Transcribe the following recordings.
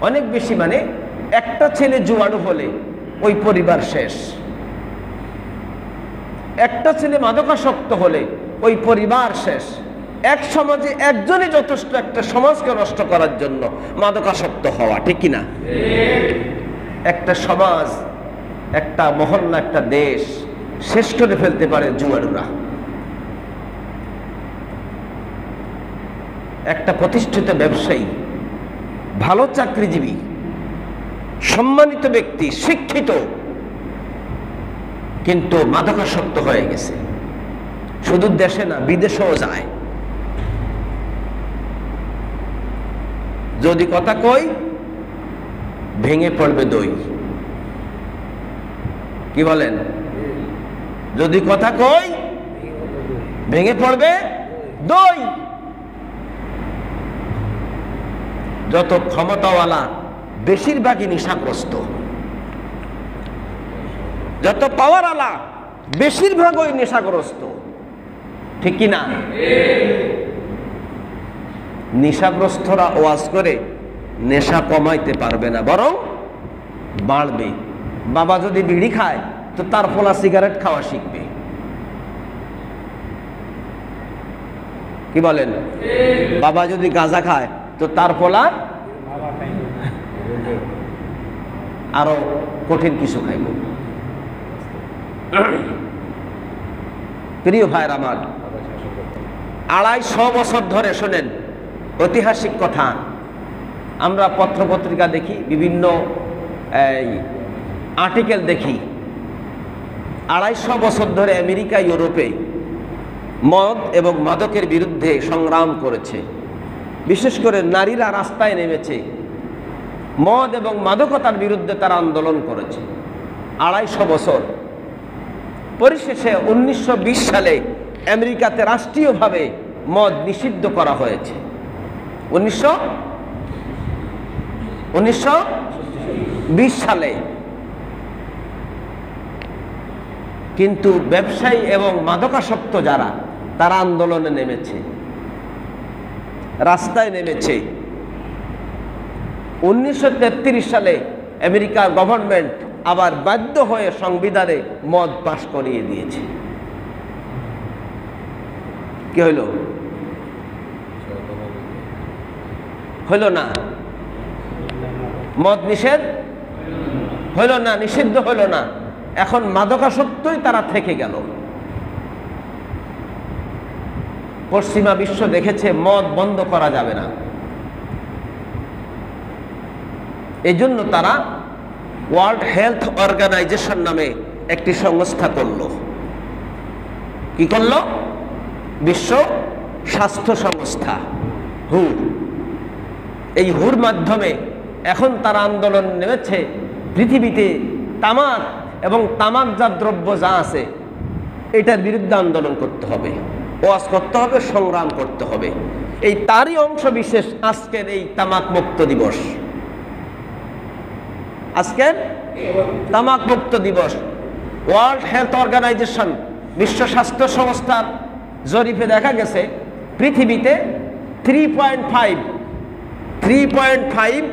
অনেক বেশি, মানে একটা ছেলে জুয়াড়ু হলে ওই পরিবার শেষ, একটা ছেলে মাদকাসক্ত হলে ওই পরিবার শেষ। এক সমাজে একজনই যথেষ্ট একটা সমাজকে নষ্ট করার জন্য মাদকাসক্ত হওয়া, ঠিক কিনা? একটা সমাজ, একটা মহল্লা, একটা দেশ শেষ করে ফেলতে পারে জুয়াড়ুরা। একটা প্রতিষ্ঠিত ব্যবসায়ী, ভালো চাকরিজীবী, সম্মানিত ব্যক্তি, শিক্ষিত, কিন্তু মাদকাসক্ত হয়ে গেছে। শুধু দেশে না, বিদেশেও যায়। যদি কথা কই ভেঙে পড়বে দই। কি বলেন? যদি কথা কই ভেঙে পড়বে দই। যত ক্ষমতাওয়ালা বেশিরভাগই নেশাগ্রস্ত, যত পাওয়ারওয়ালা বেশিরভাগই নেশাগ্রস্ত, ঠিক কিনা? নেশাগ্রস্তরা ওয়াজ করে নেশা কমাইতে পারবে না, বরং বাড়বে। বাবা যদি বিড়ি খায় তো তার ফলা সিগারেট খাওয়া শিখবে। কি বলেন? বাবা যদি গাঁজা খায় তো তার ফলা আরো কঠিন কিছু খাইব। প্রিয় ভাইয়ের আমার, 250 বছর ধরে শোনেন ঐতিহাসিক কথা। আমরা পত্রপত্রিকা দেখি, বিভিন্ন আর্টিকেল দেখি। 250 বছর ধরে আমেরিকা, ইউরোপে মদ এবং মাদকের বিরুদ্ধে সংগ্রাম করেছে। বিশেষ করে নারীরা রাস্তায় নেমেছে, মদ এবং মাদকতার বিরুদ্ধে তারা আন্দোলন করেছে 250 বছর। পরিশেষে 1920 সালে আমেরিকাতে রাষ্ট্রীয়ভাবে মদ নিষিদ্ধ করা হয়েছে। 1920 সালে। কিন্তু ব্যবসায়ী এবং মাদকাসক্ত যারা, তারা আন্দোলনে নেমেছে, রাস্তায় নেমেছে। 1933 সালে আমেরিকার গভর্নমেন্ট আবার বাধ্য হয়ে সংবিধানে মদ পাশ করিয়ে দিয়েছে। কি হইল? হইল না? মদ নিষেধ হইল না, নিষিদ্ধ হইল না। এখন মাদকাসক্তই তারা থেকে গেল। পশ্চিমা বিশ্ব দেখেছে মদ বন্ধ করা যাবে না, এই জন্য তারা ওয়ার্ল্ড হেলথ অর্গানাইজেশন নামে একটি সংস্থা করল। কি করল? বিশ্ব স্বাস্থ্য সংস্থা, হু। এই হুর মাধ্যমে এখন তারা আন্দোলন নেমেছে, পৃথিবীতে তামাক এবং তামাকজাত দ্রব্য যা আছে এটার বিরুদ্ধে আন্দোলন করতে হবে, ওয়াজ করতে হবে, সংগ্রাম করতে হবে। এই তারই অংশ বিশেষ আজকের এই তামাক মুক্ত দিবস। আজকের তামাক মুক্ত দিবস। ওয়ার্ল্ড হেলথ অর্গানাইজেশন, বিশ্ব স্বাস্থ্য সংস্থার জরিপে দেখা গেছে পৃথিবীতে 3.5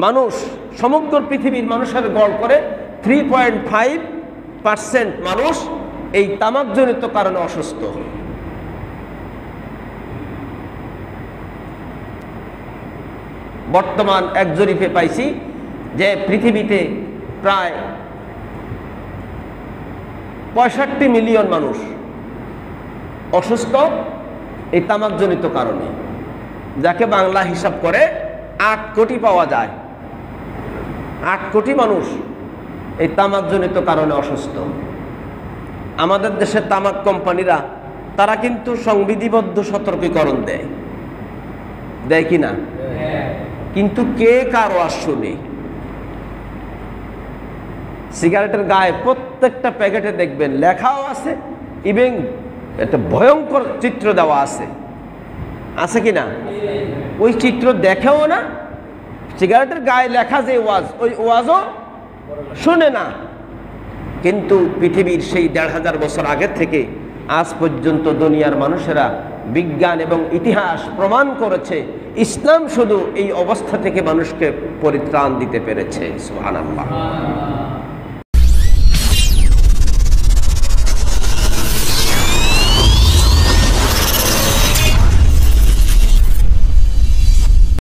মানুষ, সমগ্র পৃথিবীর মানুষের গড় করে 3.5% মানুষ এই তামাকজনিত কারণে অসুস্থ। বর্তমান এক জরিপে পাইছি যে পৃথিবীতে প্রায় 65 মিলিয়ন মানুষ অসুস্থ এই তামাকজনিত কারণে, যাকে বাংলা হিসাব করে 8 কোটি পাওয়া যায়। 8 কোটি মানুষ এই তামাকজনিত কারণে অসুস্থ। আমাদের দেশের তামাক কোম্পানিরা তারা কিন্তু সংবিধিবদ্ধ সতর্কীকরণ দেয়, দেয় কি না? কিন্তু কে কার ওয়াজ শুনে? সিগারেটের গায়ে প্রত্যেকটা প্যাকেটে দেখবেন লেখাও আছে, ইভেন একটা ভয়ঙ্কর চিত্র দেওয়া আছে, আছে কি না? ওই চিত্র দেখেও না, সিগারেটের গায়ে লেখা যে ওয়াজ, ওই ওয়াজও শুনে না। কিন্তু পৃথিবীর সেই 1500 বছর আগের থেকে আজ পর্যন্ত দুনিয়ার মানুষেরা বিজ্ঞান এবং ইতিহাস প্রমাণ করেছে ইসলাম শুধু এই অবস্থা থেকে মানুষকে পরিত্রাণ দিতে পেরেছে। সুবহানাল্লাহ।